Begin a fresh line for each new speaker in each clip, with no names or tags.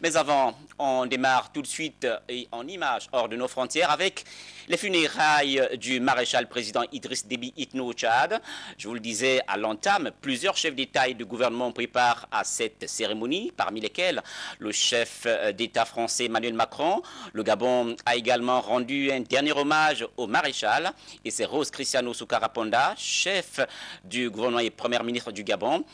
Mais avant, on démarre tout de suite et en images hors de nos frontières avec les funérailles du maréchal président Idriss Déby Itno au Tchad. Je vous le disais à l'entame, plusieurs chefs d'État et de gouvernement préparent à cette cérémonie, parmi lesquels le chef d'État français Emmanuel Macron. Le Gabon a également rendu un dernier hommage au maréchal et c'est Rose Cristiano Soukara-Ponda, chef du gouvernement et première ministre du Gabon,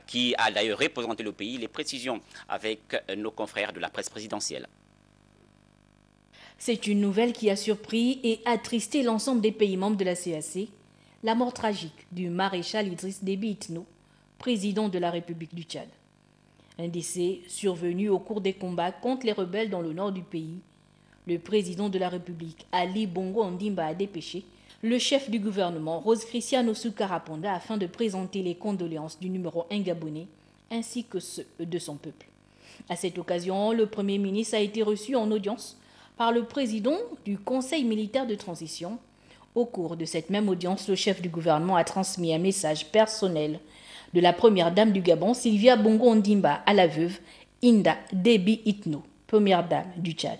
qui a d'ailleurs représenté le pays. Les précisions avec nos confrères de la presse présidentielle.
C'est une nouvelle qui a surpris et attristé l'ensemble des pays membres de la CAC, la mort tragique du maréchal Idriss Déby Itno, président de la République du Tchad. Un décès survenu au cours des combats contre les rebelles dans le nord du pays. Le président de la République, Ali Bongo Ondimba, a dépêché le chef du gouvernement, Rose Cristiano Soukara-Ponda, afin de présenter les condoléances du numéro 1 gabonais ainsi que ceux de son peuple. À cette occasion, le Premier ministre a été reçu en audience par le président du Conseil militaire de transition. Au cours de cette même audience, le chef du gouvernement a transmis un message personnel de la première dame du Gabon, Sylvia Bongo Ondimba, à la veuve Inda Déby Itno, première dame du Tchad.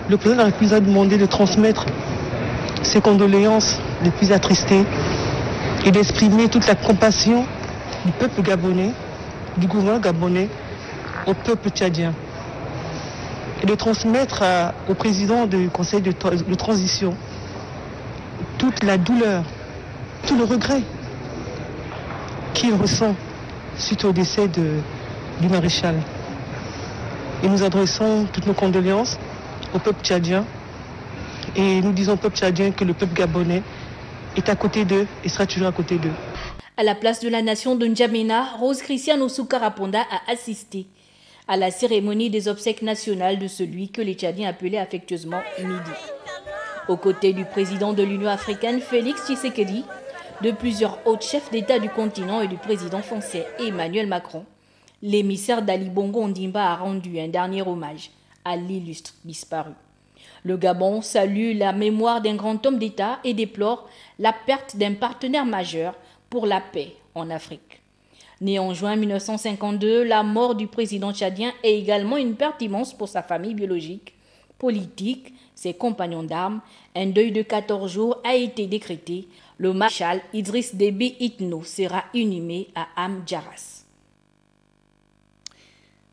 Le président de la République a demandé de transmettre ses condoléances les plus attristées et d'exprimer toute la compassion du peuple gabonais, du gouvernement gabonais, au peuple tchadien. Et de transmettre au président du Conseil de transition toute la douleur, tout le regret qu'il ressent suite au décès du maréchal. Et nous adressons toutes nos condoléances au peuple tchadien et nous disons au peuple tchadien que le peuple gabonais est à côté d'eux et sera toujours à côté d'eux.
À la place de la nation de N'Djamena, Rose Cristiano Soukara-Ponda a assisté à la cérémonie des obsèques nationales de celui que les Tchadiens appelaient affectueusement Midi. Aux côtés du président de l'Union africaine, Félix Tshisekedi, de plusieurs hauts chefs d'État du continent et du président français Emmanuel Macron, l'émissaire d'Ali Bongo Ondimba a rendu un dernier hommage à l'illustre disparu. Le Gabon salue la mémoire d'un grand homme d'État et déplore la perte d'un partenaire majeur pour la paix en Afrique. Né en juin 1952, la mort du président tchadien est également une perte immense pour sa famille biologique, politique, ses compagnons d'armes. Un deuil de 14 jours a été décrété. Le maréchal Idriss Déby Itno sera inhumé à Amdjaras.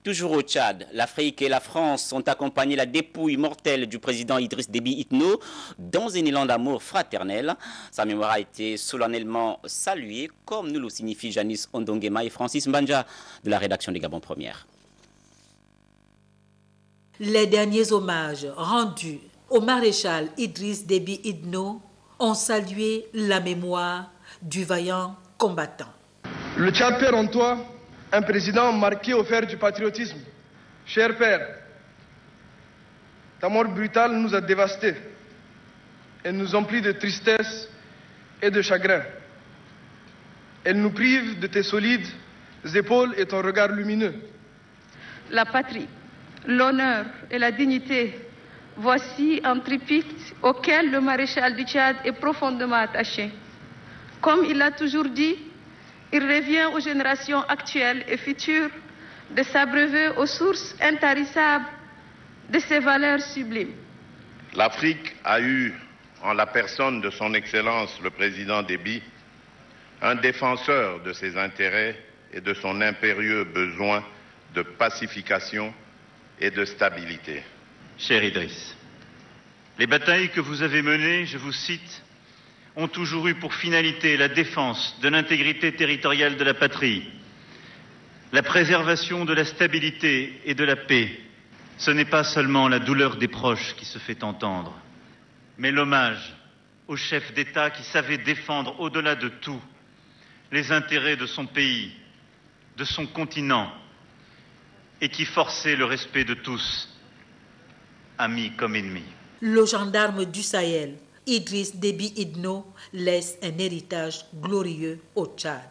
Toujours au Tchad, l'Afrique et la France ont accompagné la dépouille mortelle du président Idriss Déby Itno dans un élan d'amour fraternel. Sa mémoire a été solennellement saluée, comme nous le signifient Janice Ondongema et Francis Mbanja de la rédaction des Gabon Première.
Les derniers hommages rendus au maréchal Idriss Déby Itno ont salué la mémoire du vaillant combattant.
Le Tchad perd en toi un président marqué au fer du patriotisme. Cher père, ta mort brutale nous a dévastés et nous emplit de tristesse et de chagrin. Elle nous prive de tes solides épaules et ton regard lumineux.
La patrie, l'honneur et la dignité, voici un triptyque auquel le maréchal du Tchad est profondément attaché. Comme il l'a toujours dit, il revient aux générations actuelles et futures de s'abreuver aux sources intarissables de ses valeurs sublimes.
L'Afrique a eu, en la personne de son Excellence le président Déby, un défenseur de ses intérêts et de son impérieux besoin de pacification et de stabilité.
Cher Idriss, les batailles que vous avez menées, je vous cite, ont toujours eu pour finalité la défense de l'intégrité territoriale de la patrie, la préservation de la stabilité et de la paix. Ce n'est pas seulement la douleur des proches qui se fait entendre, mais l'hommage au chef d'État qui savait défendre au-delà de tout les intérêts de son pays, de son continent, et qui forçait le respect de tous, amis comme ennemis.
Le gendarme du Sahel, Idriss Déby Itno, laisse un héritage glorieux au Tchad.